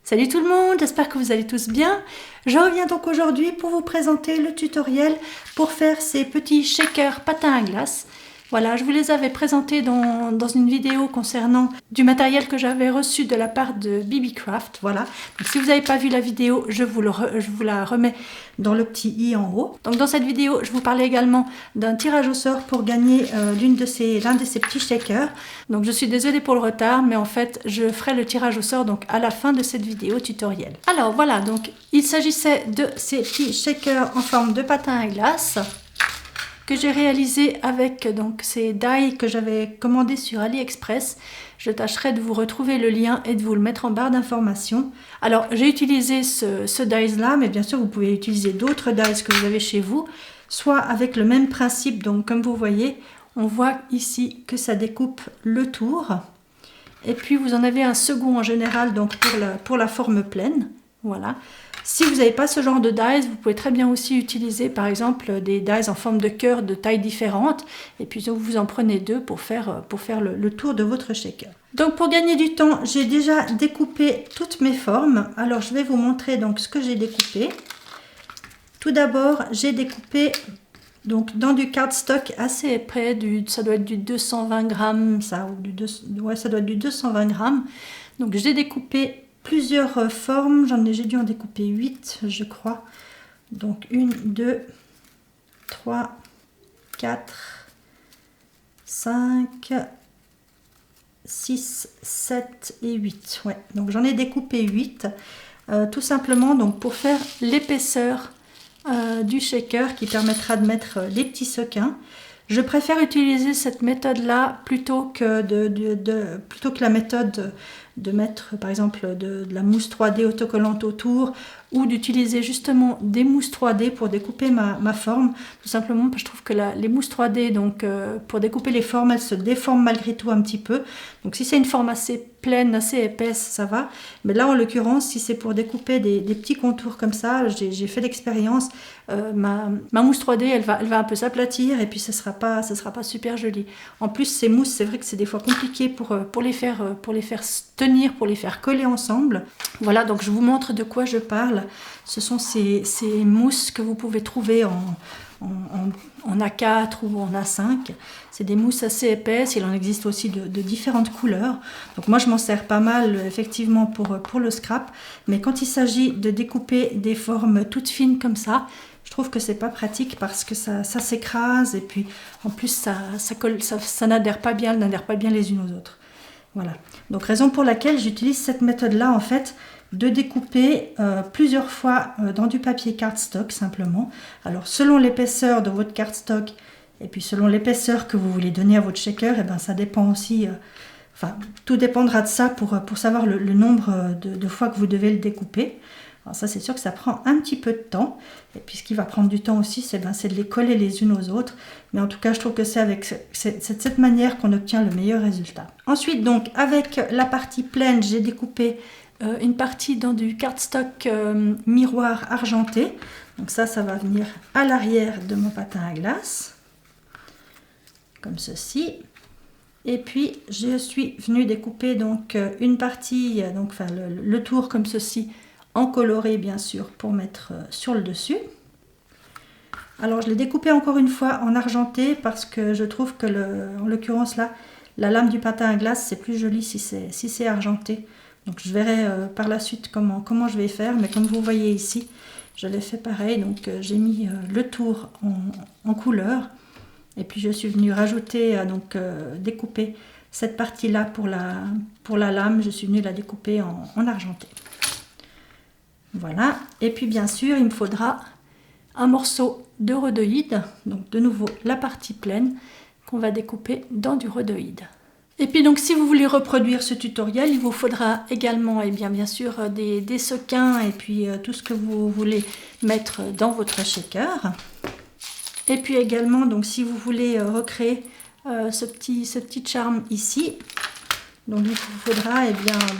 Salut tout le monde, j'espère que vous allez tous bien. Je reviens donc aujourd'hui pour vous présenter le tutoriel pour faire ces petits shakers patins à glace. Voilà, je vous les avais présentés dans une vidéo concernant du matériel que j'avais reçu de la part de BBcraft. Voilà, donc si vous n'avez pas vu la vidéo, je vous la remets dans le petit i en haut. Donc dans cette vidéo, je vous parlais également d'un tirage au sort pour gagner l'un de ces petits shakers. Donc je suis désolée pour le retard, mais en fait, je ferai le tirage au sort donc à la fin de cette vidéo tutoriel. Alors voilà, donc il s'agissait de ces petits shakers en forme de patin à glace que j'ai réalisé avec donc ces dies que j'avais commandés sur AliExpress. Je tâcherai de vous retrouver le lien et de vous le mettre en barre d'informations. Alors j'ai utilisé ce dies là, mais bien sûr vous pouvez utiliser d'autres dies que vous avez chez vous, soit avec le même principe. Donc comme vous voyez, on voit ici que ça découpe le tour. Et puis vous en avez un second en général donc pour la forme pleine. Voilà. Si vous n'avez pas ce genre de dies, vous pouvez très bien aussi utiliser par exemple des dies en forme de cœur de tailles différentes. Et puis vous en prenez deux pour faire le tour de votre shaker. Donc pour gagner du temps, j'ai déjà découpé toutes mes formes. Alors je vais vous montrer donc ce que j'ai découpé. Tout d'abord, j'ai découpé donc dans du cardstock assez épais, ça doit être du 220 grammes, ça, ou ça doit être du 220 grammes. Donc j'ai découpé plusieurs formes, j'ai dû en découper 8 je crois. Donc 1, 2, 3, 4, 5, 6, 7 et 8. Ouais. Donc j'en ai découpé 8, tout simplement donc pour faire l'épaisseur du shaker qui permettra de mettre les petits sequins. Je préfère utiliser cette méthode là plutôt que la méthode de mettre par exemple de la mousse 3D autocollante autour, ou d'utiliser justement des mousses 3D pour découper ma forme, tout simplement parce que je trouve que les mousses 3D donc pour découper les formes, elles se déforment malgré tout un petit peu. Donc si c'est une forme assez pleine, assez épaisse, ça va, mais là en l'occurrence si c'est pour découper des petits contours comme ça, j'ai fait l'expérience, ma mousse 3D elle va un peu s'aplatir et puis ce sera pas super joli. En plus ces mousses, c'est vrai que c'est des fois compliqué pour les faire tenir, pour les faire coller ensemble. Voilà, donc je vous montre de quoi je parle. Ce sont ces mousses que vous pouvez trouver en A4 ou en A5. C'est des mousses assez épaisses, il en existe aussi de différentes couleurs. Donc moi je m'en sers pas mal effectivement pour le scrap, mais quand il s'agit de découper des formes toutes fines comme ça, je trouve que c'est pas pratique parce que ça s'écrase et puis en plus ça n'adhère pas bien les unes aux autres. Voilà, donc raison pour laquelle j'utilise cette méthode là en fait, de découper plusieurs fois dans du papier cardstock simplement. Alors selon l'épaisseur de votre cardstock et puis selon l'épaisseur que vous voulez donner à votre shaker, et ben ça dépend aussi, tout dépendra de ça pour savoir le nombre de fois que vous devez le découper. Alors ça c'est sûr que ça prend un petit peu de temps, et puis ce qui va prendre du temps aussi c'est de les coller les unes aux autres, mais en tout cas je trouve que c'est avec cette manière qu'on obtient le meilleur résultat. Ensuite donc avec la partie pleine, j'ai découpé une partie dans du cardstock miroir argenté. Donc ça va venir à l'arrière de mon patin à glace, comme ceci. Et puis je suis venue découper donc une partie, le tour comme ceci, en coloré bien sûr, pour mettre sur le dessus. Alors je l'ai découpé encore une fois en argenté parce que je trouve que en l'occurrence là, la lame du patin à glace c'est plus joli si c'est argenté. Donc je verrai par la suite comment je vais faire, mais comme vous voyez ici, je l'ai fait pareil. Donc j'ai mis le tour en couleur, et puis je suis venue rajouter, découper cette partie là pour la lame, je suis venue la découper en argenté. Voilà, et puis bien sûr il me faudra un morceau de rhodoïde, donc de nouveau la partie pleine qu'on va découper dans du rhodoïde. Et puis donc si vous voulez reproduire ce tutoriel, il vous faudra également bien sûr des sequins et puis tout ce que vous voulez mettre dans votre shaker. Et puis également donc si vous voulez recréer ce petit charme ici, donc il vous faudra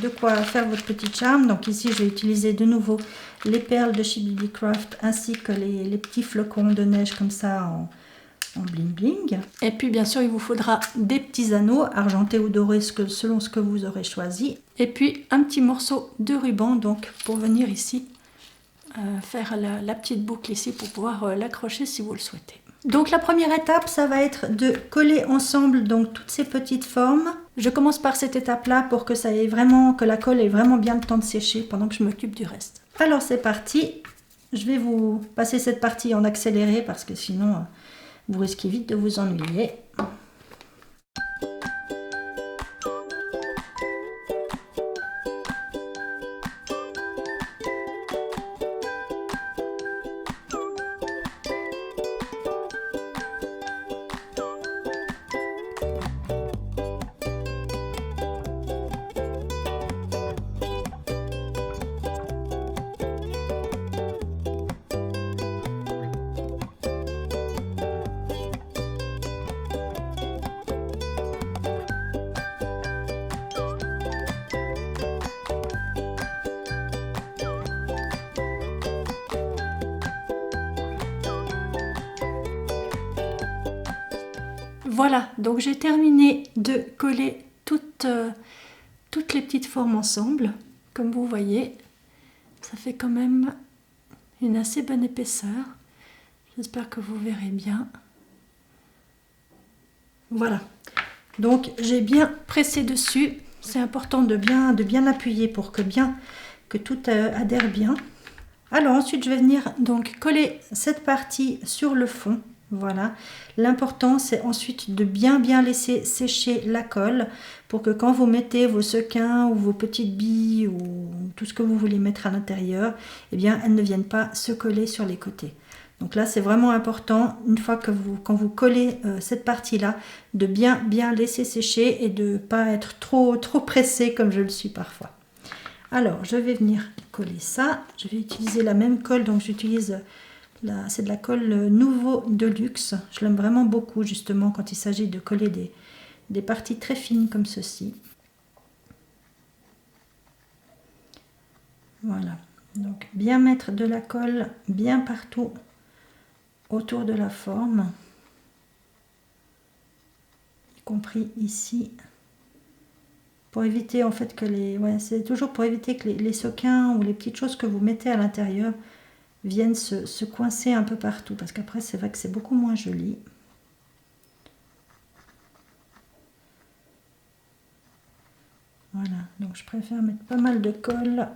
de quoi faire votre petit charme. Donc ici je vais utiliser de nouveau les perles de chez BBcraft ainsi que les petits flocons de neige comme ça en bling bling. Et puis bien sûr il vous faudra des petits anneaux argentés ou dorés selon ce que vous aurez choisi. Et puis un petit morceau de ruban donc pour venir ici faire la petite boucle ici pour pouvoir l'accrocher si vous le souhaitez. Donc la première étape, ça va être de coller ensemble donc toutes ces petites formes. Je commence par cette étape-là pour que ça ait vraiment, que la colle ait vraiment bien le temps de sécher pendant que je m'occupe du reste. Alors c'est parti. Je vais vous passer cette partie en accéléré parce que sinon vous risquez vite de vous ennuyer. Voilà, donc j'ai terminé de coller toutes les petites formes ensemble. Comme vous voyez, ça fait quand même une assez bonne épaisseur. J'espère que vous verrez bien. Voilà, donc j'ai bien pressé dessus. C'est important de bien appuyer pour que tout adhère bien. Alors ensuite, je vais venir donc coller cette partie sur le fond. Voilà, l'important c'est ensuite de bien laisser sécher la colle pour que quand vous mettez vos sequins ou vos petites billes ou tout ce que vous voulez mettre à l'intérieur, eh bien elles ne viennent pas se coller sur les côtés. Donc là c'est vraiment important, une fois que quand vous collez cette partie là, de bien laisser sécher et de ne pas être trop pressé comme je le suis parfois. Alors je vais venir coller ça, je vais utiliser la même colle, donc j'utilise... C'est de la colle Nouveau de luxe. Je l'aime vraiment beaucoup justement quand il s'agit de coller des parties très fines comme ceci. Voilà. Donc bien mettre de la colle bien partout autour de la forme. Y compris ici. Pour éviter en fait que c'est toujours pour éviter que les sequins ou les petites choses que vous mettez à l'intérieur viennent se coincer un peu partout, parce qu'après c'est vrai que c'est beaucoup moins joli. Voilà, donc je préfère mettre pas mal de colle,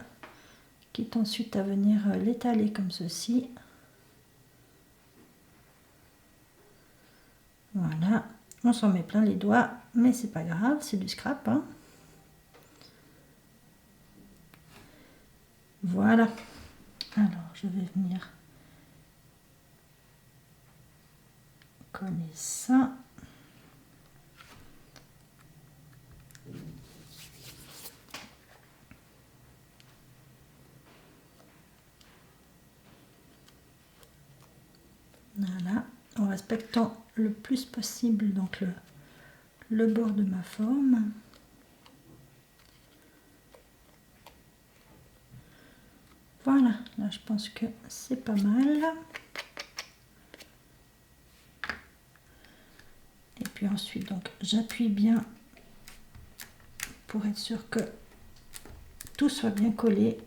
quitte ensuite à venir l'étaler comme ceci. Voilà, on s'en met plein les doigts, mais c'est pas grave, c'est du scrap, hein. Voilà. Alors, je vais venir coller ça. Voilà, en respectant le plus possible donc le bord de ma forme. Voilà, là je pense que c'est pas mal. Et puis ensuite, donc j'appuie bien pour être sûr que tout soit bien collé.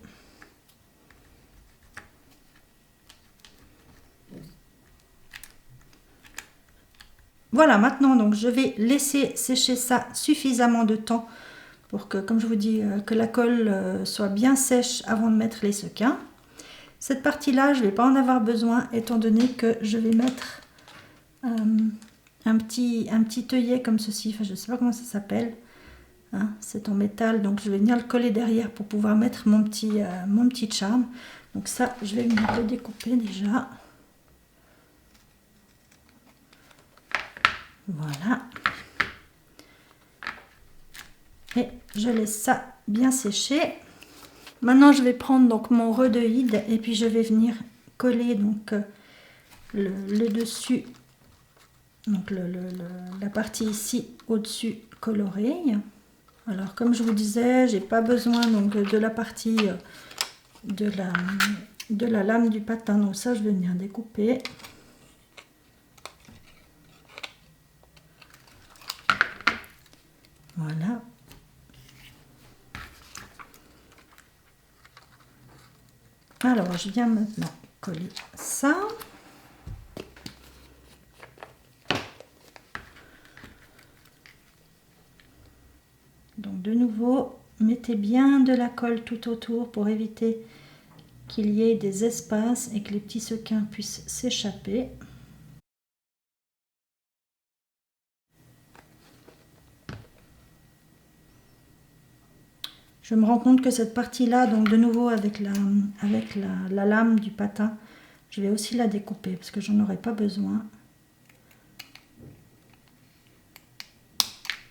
Voilà, maintenant donc je vais laisser sécher ça suffisamment de temps pour que, comme je vous dis, que la colle soit bien sèche avant de mettre les sequins. Cette partie-là, je ne vais pas en avoir besoin étant donné que je vais mettre un petit œillet comme ceci. Enfin, je ne sais pas comment ça s'appelle. Hein, c'est en métal, donc je vais venir le coller derrière pour pouvoir mettre mon petit charme. Donc ça, je vais venir le découper déjà. Voilà. Et je laisse ça bien sécher. Maintenant, je vais prendre donc mon rhodoïde et puis je vais venir coller donc le dessus, donc la partie ici au-dessus colorée. Alors, comme je vous disais, j'ai pas besoin donc de la partie de la lame du patin. Donc ça, je vais venir découper. Alors, je viens maintenant coller ça. Donc de nouveau, mettez bien de la colle tout autour pour éviter qu'il y ait des espaces et que les petits sequins puissent s'échapper. Je me rends compte que cette partie-là, donc de nouveau avec la lame du patin, je vais aussi la découper parce que j'en aurai pas besoin.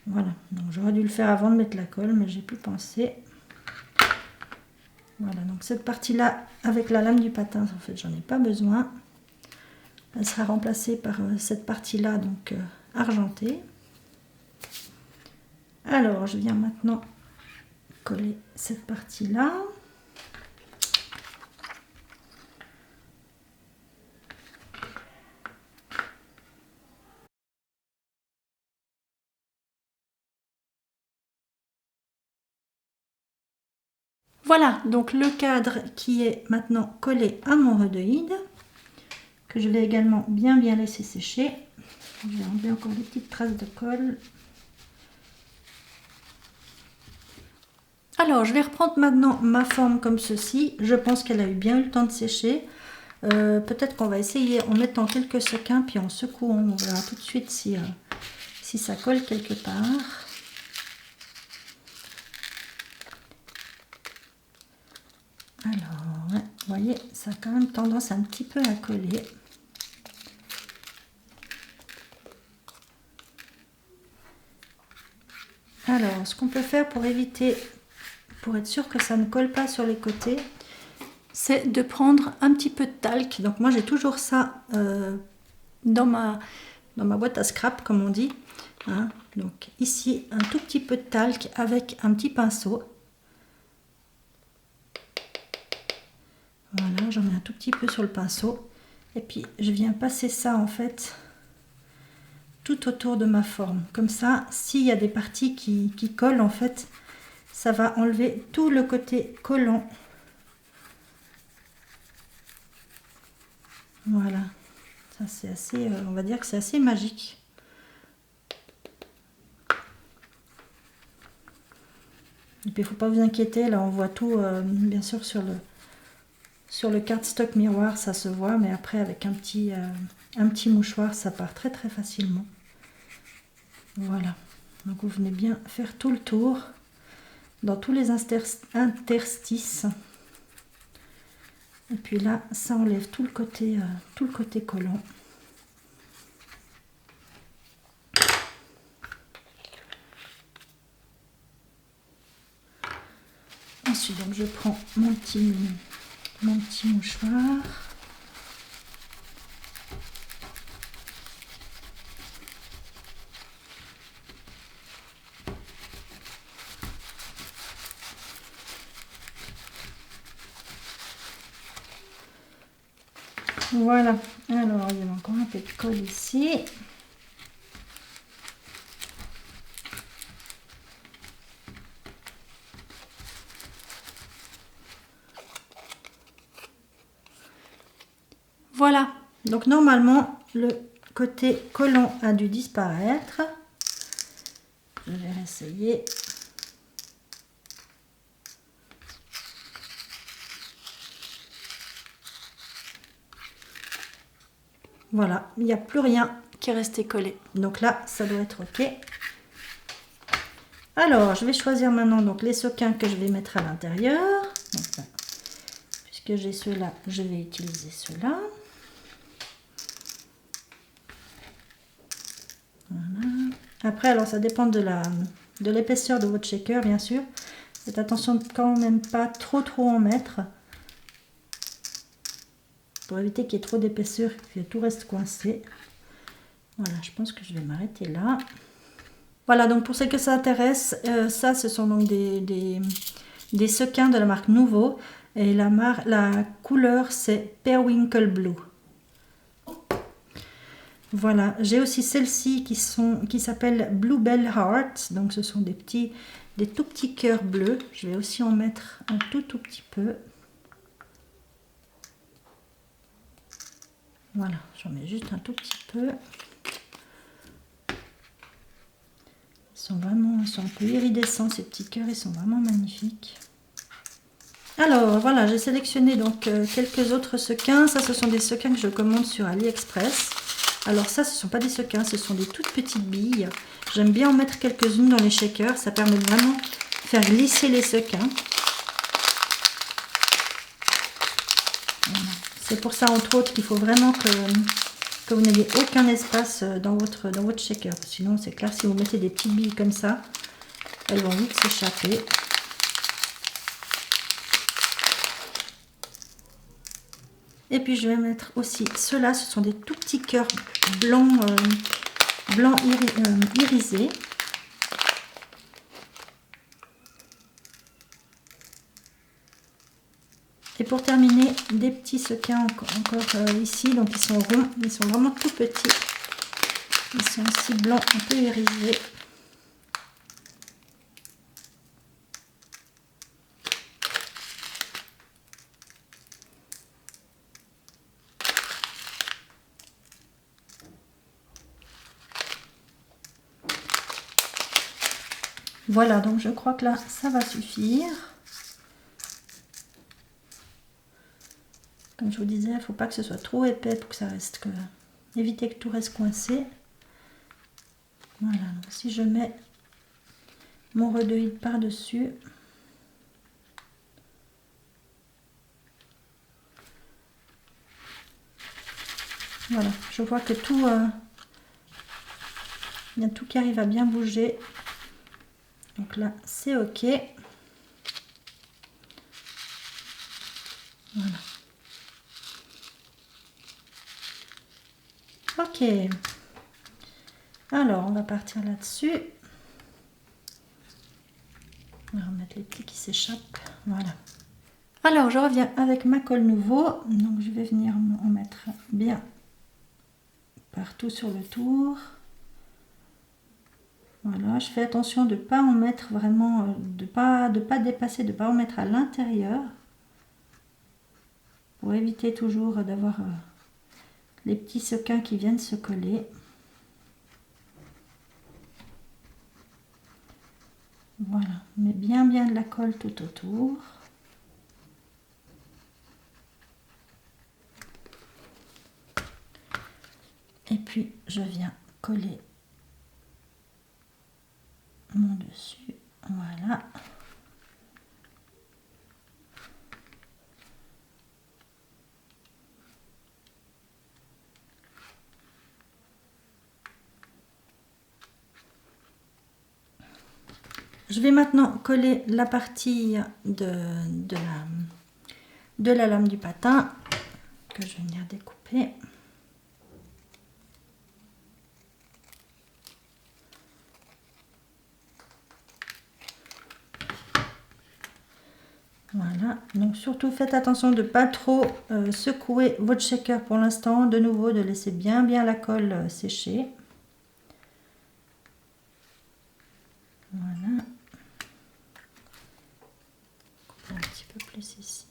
Voilà, donc j'aurais dû le faire avant de mettre la colle, mais j'ai pu penser. Voilà, donc cette partie-là, avec la lame du patin, en fait, j'en ai pas besoin. Elle sera remplacée par cette partie-là, donc argentée. Alors, je viens maintenant coller cette partie-là. Voilà, donc le cadre qui est maintenant collé à mon rhodoïde, que je vais également bien laisser sécher. Je vais enlever encore des petites traces de colle. Alors, je vais reprendre maintenant ma forme comme ceci. Je pense qu'elle a eu bien eu le temps de sécher. Peut-être qu'on va essayer en mettant quelques sequins, puis en secouant, on verra tout de suite si ça colle quelque part. Alors, ouais, vous voyez, ça a quand même tendance un petit peu à coller. Alors, ce qu'on peut faire pour éviter, pour être sûr que ça ne colle pas sur les côtés, c'est de prendre un petit peu de talc. Donc moi j'ai toujours ça dans ma boîte à scrap, comme on dit. Hein. Donc ici, un tout petit peu de talc avec un petit pinceau. Voilà, j'en mets un tout petit peu sur le pinceau. Et puis je viens passer ça en fait tout autour de ma forme. Comme ça, s'il y a des parties qui collent en fait, ça va enlever tout le côté collant. Voilà, ça c'est assez, on va dire que c'est assez magique. Et puis il ne faut pas vous inquiéter, là on voit tout, bien sûr sur le cardstock miroir ça se voit, mais après avec un petit mouchoir ça part très facilement. Voilà, donc vous venez bien faire tout le tour dans tous les interstices. Et puis là, ça enlève tout le côté collant. Ensuite, donc je prends mon petit mouchoir. Voilà, alors il y a encore un peu de colle ici. Voilà, donc normalement le côté collant a dû disparaître. Je vais réessayer. Voilà, il n'y a plus rien qui est resté collé. Donc là, ça doit être OK. Alors, je vais choisir maintenant donc les sequins que je vais mettre à l'intérieur. Puisque j'ai ceux-là, je vais utiliser ceux-là. Voilà. Après, alors ça dépend de l'épaisseur de votre shaker, bien sûr. Faites attention de quand même pas trop en mettre. Pour éviter qu'il y ait trop d'épaisseur et que tout reste coincé. Voilà, je pense que je vais m'arrêter là. Voilà, donc pour celles que ça intéresse, ça ce sont donc des sequins de la marque Nouveau. Et la couleur c'est Periwinkle Blue. Voilà, j'ai aussi celles-ci qui s'appellent Bluebell Heart. Donc ce sont des tout petits cœurs bleus. Je vais aussi en mettre un tout petit peu. Voilà, j'en mets juste un tout petit peu. Ils sont un peu iridescents ces petits cœurs, ils sont vraiment magnifiques. Alors voilà, j'ai sélectionné donc quelques autres sequins. Ça, ce sont des sequins que je commande sur AliExpress. Alors ça, ce ne sont pas des sequins, ce sont des toutes petites billes. J'aime bien en mettre quelques-unes dans les shakers, ça permet de vraiment faire glisser les sequins. Voilà. C'est pour ça, entre autres, qu'il faut vraiment que vous n'ayez aucun espace dans votre shaker. Sinon, c'est clair, si vous mettez des petites billes comme ça, elles vont vite s'échapper. Et puis je vais mettre aussi ceux-là, ce sont des tout petits cœurs blancs, irisés. Et pour terminer, des petits sequins encore ici, donc ils sont ronds, ils sont vraiment tout petits. Ils sont aussi blancs, un peu irisés. Voilà, donc je crois que là, ça va suffire. Comme je vous disais, il ne faut pas que ce soit trop épais pour que ça reste que... Éviter que tout reste coincé. Voilà, donc si je mets mon rhodoïde par-dessus. Voilà, je vois que tout... il y a tout qui arrive à bien bouger. Donc là, c'est OK. Voilà. OK. Alors, on va partir là-dessus. On va remettre les petits qui s'échappent. Voilà. Alors, je reviens avec ma colle nouveau. Donc, je vais venir en mettre bien partout sur le tour. Voilà, je fais attention de ne pas en mettre vraiment, de pas dépasser, de ne pas en mettre à l'intérieur. Pour éviter toujours d'avoir les petits sequins qui viennent se coller. Voilà, on met bien de la colle tout autour. Et puis je viens coller mon dessus. Voilà. Je vais maintenant coller la partie de la lame du patin que je vais venir découper. Voilà, donc surtout faites attention de ne pas trop secouer votre shaker pour l'instant. De nouveau, de laisser bien la colle sécher. Voilà. Un petit peu plus ici.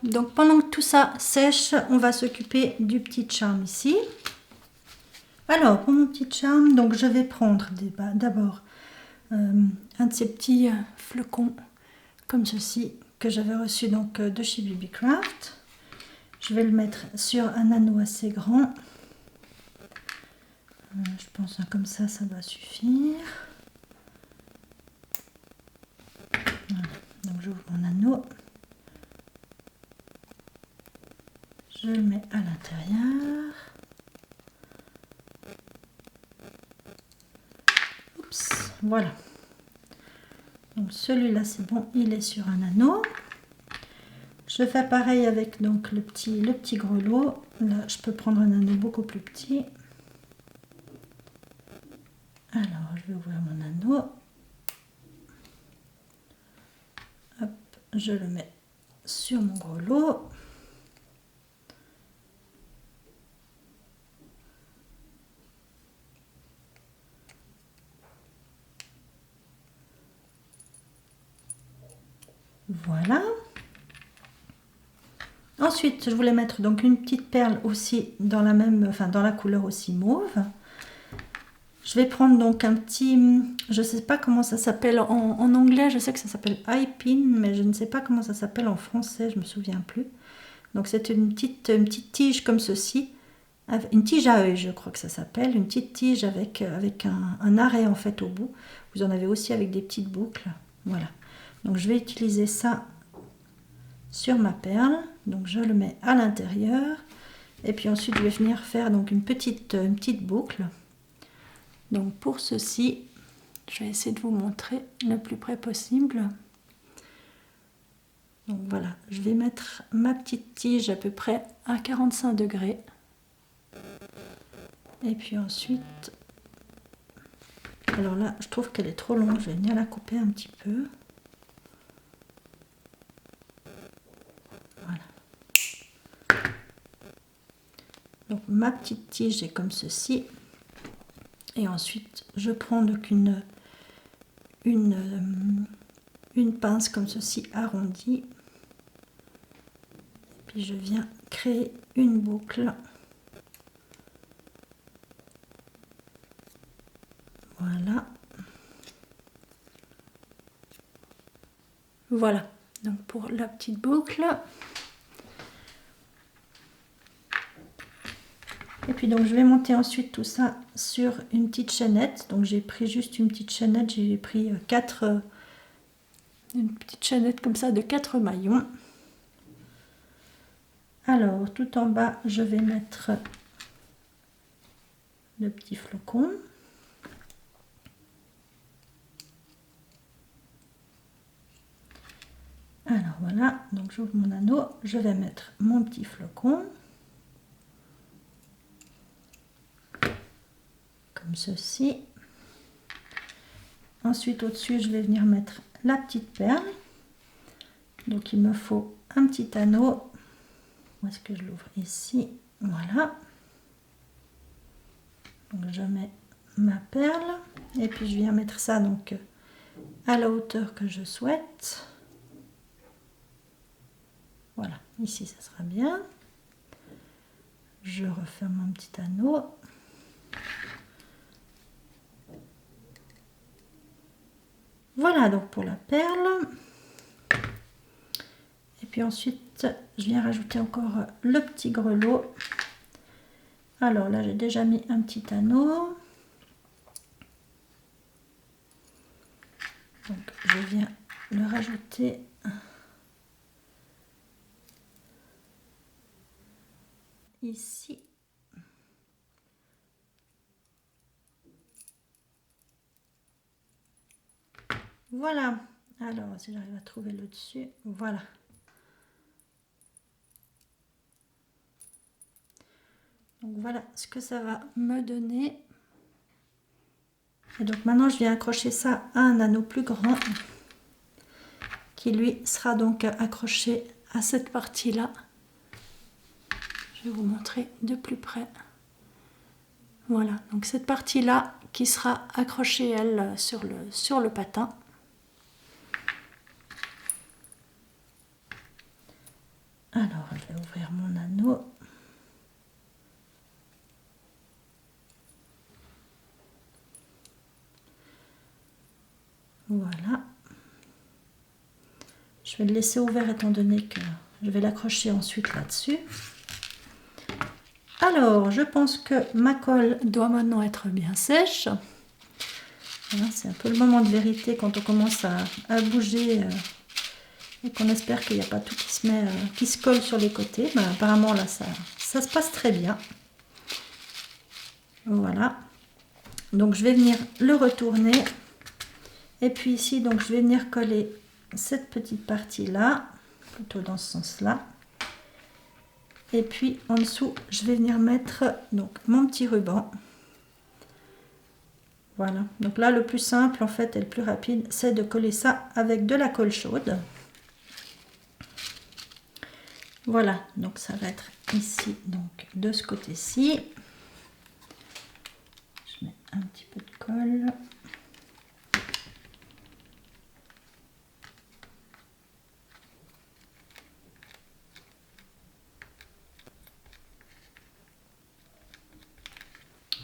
Donc pendant que tout ça sèche, on va s'occuper du petit charme ici. Alors pour mon petit charme, donc je vais prendre d'abord un de ces petits flocons comme ceci que j'avais reçu donc de chez BBCraft. Je vais le mettre sur un anneau assez grand. Je pense comme ça doit suffire. Voilà. Donc j'ouvre mon anneau. Je le mets à l'intérieur. Voilà. Donc celui-là c'est bon, il est sur un anneau. Je fais pareil avec donc le petit grelot. Là je peux prendre un anneau beaucoup plus petit. Alors je vais ouvrir mon anneau. Hop, je le mets sur mon grelot. Voilà. Ensuite, je voulais mettre donc une petite perle aussi dans la même, enfin dans la couleur aussi mauve. Je vais prendre donc un petit, je ne sais pas comment ça s'appelle en anglais, je sais que ça s'appelle eye pin, mais je ne sais pas comment ça s'appelle en français, je me souviens plus. Donc c'est une petite tige comme ceci, une tige à œil, je crois que ça s'appelle, une petite tige avec un arrêt en fait au bout. Vous en avez aussi avec des petites boucles, voilà. Donc je vais utiliser ça sur ma perle, donc je le mets à l'intérieur et puis ensuite je vais venir faire donc une petite boucle. Donc pour ceci, je vais essayer de vous montrer le plus près possible. Donc voilà, je vais mettre ma petite tige à peu près à 45 degrés et puis ensuite, alors là je trouve qu'elle est trop longue, je vais venir la couper un petit peu. Donc ma petite tige est comme ceci et ensuite je prends donc une pince comme ceci arrondie et puis je viens créer une boucle. Voilà. Voilà, donc pour la petite boucle. Et puis donc je vais monter ensuite tout ça sur une petite chaînette. Donc j'ai pris juste une petite chaînette, j'ai pris une petite chaînette comme ça de 4 maillons. Alors tout en bas je vais mettre le petit flocon. Alors voilà, donc j'ouvre mon anneau, je vais mettre mon petit flocon. Comme ceci. Ensuite au-dessus je vais venir mettre la petite perle. Donc il me faut un petit anneau. Où est-ce que je l'ouvre? Ici, voilà. Donc je mets ma perle et puis je viens mettre ça donc à la hauteur que je souhaite. Voilà, ici ça sera bien. Je referme mon petit anneau. Voilà donc pour la perle. Et puis ensuite, je viens rajouter encore le petit grelot. Alors là, j'ai déjà mis un petit anneau. Donc je viens le rajouter ici. Voilà. Alors, si j'arrive à trouver le dessus, voilà. Donc voilà ce que ça va me donner. Et donc maintenant, je viens accrocher ça à un anneau plus grand qui lui sera donc accroché à cette partie-là. Je vais vous montrer de plus près. Voilà, donc cette partie-là qui sera accrochée, elle, sur le patin. Alors, je vais ouvrir mon anneau. Voilà. Je vais le laisser ouvert étant donné que je vais l'accrocher ensuite là-dessus. Alors, je pense que ma colle doit maintenant être bien sèche. Voilà, c'est un peu le moment de vérité quand on commence à bouger et qu'on espère qu'il n'y a pas tout qui se colle sur les côtés. Ben, apparemment là ça se passe très bien. Voilà. Donc je vais venir le retourner Et puis ici, donc je vais venir coller cette petite partie là, plutôt dans ce sens là. Et puis en dessous, je vais venir mettre donc mon petit ruban. Voilà, donc là le plus simple en fait et le plus rapide, c'est de coller ça avec de la colle chaude. Voilà, donc ça va être ici, donc de ce côté-ci. Je mets un petit peu de colle.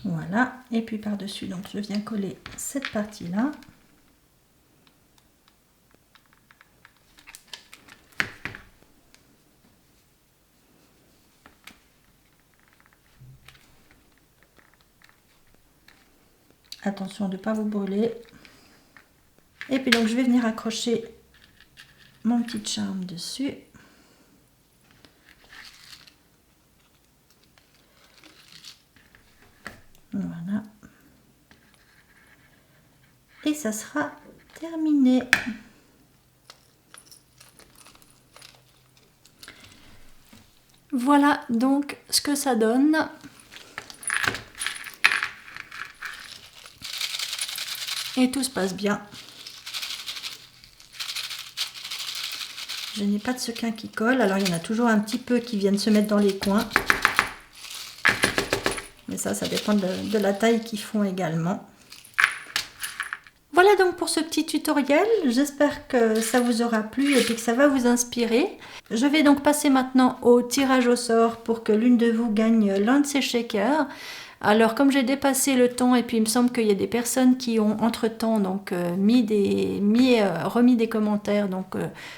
Voilà, et puis par-dessus, donc je viens coller cette partie-là. Attention de ne pas vous brûler. Et puis donc je vais venir accrocher mon petit charme dessus. Voilà. Et ça sera terminé. Voilà donc ce que ça donne. Et tout se passe bien. Je n'ai pas de sequin qui colle. Alors il y en a toujours un petit peu qui viennent se mettre dans les coins. Mais ça dépend de la taille qu'ils font également. Voilà donc pour ce petit tutoriel, j'espère que ça vous aura plu et puis que ça va vous inspirer. Je vais donc passer maintenant au tirage au sort pour que l'une de vous gagne l'un de ces shakers. Alors comme j'ai dépassé le temps et puis il me semble qu'il y a des personnes qui ont entre-temps donc remis des commentaires donc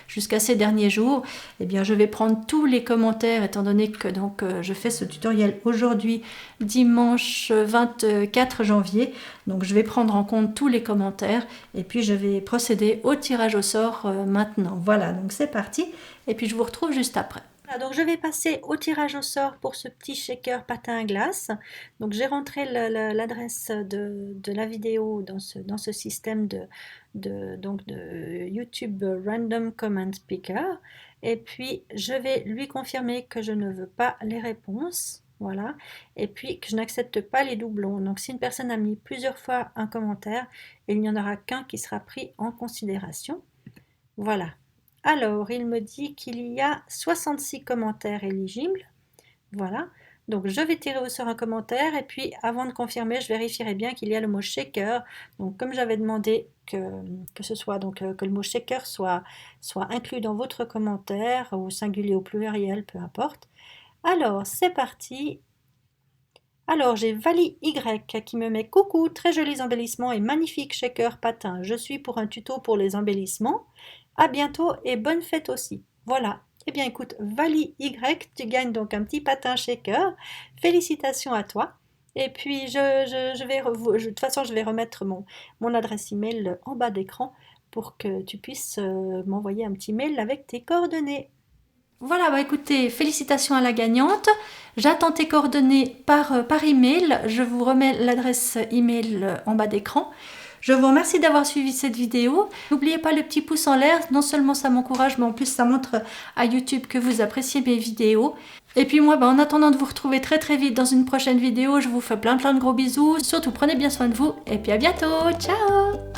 jusqu'à ces derniers jours, eh bien je vais prendre tous les commentaires étant donné que donc je fais ce tutoriel aujourd'hui dimanche 24 janvier. Donc je vais prendre en compte tous les commentaires et puis je vais procéder au tirage au sort maintenant. Voilà, donc c'est parti et puis je vous retrouve juste après. Donc je vais passer au tirage au sort pour ce petit shaker patin à glace. Donc j'ai rentré l'adresse de la vidéo dans ce système de YouTube Random Comment Picker. Et puis je vais lui confirmer que je ne veux pas les réponses. Voilà. Et puis que je n'accepte pas les doublons. Donc si une personne a mis plusieurs fois un commentaire, il n'y en aura qu'un qui sera pris en considération. Voilà. Alors, il me dit qu'il y a 66 commentaires éligibles. Voilà. Donc, je vais tirer au sort un commentaire et puis, avant de confirmer, je vérifierai bien qu'il y a le mot shaker. Donc, comme j'avais demandé que le mot shaker soit inclus dans votre commentaire, au singulier ou pluriel, peu importe. Alors, c'est parti. Alors, j'ai Vali Y qui me met « Coucou, très jolis embellissements et magnifique shaker patin. Je suis pour un tuto pour les embellissements. À bientôt et bonne fête aussi. » Voilà. Eh bien, écoute, Vali Y, tu gagnes donc un petit patin shaker. Félicitations à toi. Et puis, de toute façon, je vais remettre mon adresse email en bas d'écran pour que tu puisses m'envoyer un petit mail avec tes coordonnées. Voilà, bah écoutez, félicitations à la gagnante. J'attends tes coordonnées par email. Je vous remets l'adresse email en bas d'écran. Je vous remercie d'avoir suivi cette vidéo. N'oubliez pas le petit pouce en l'air. Non seulement ça m'encourage, mais en plus ça montre à YouTube que vous appréciez mes vidéos. Et puis moi, en attendant de vous retrouver très très vite dans une prochaine vidéo, je vous fais plein de gros bisous. Surtout, prenez bien soin de vous. Et puis à bientôt. Ciao!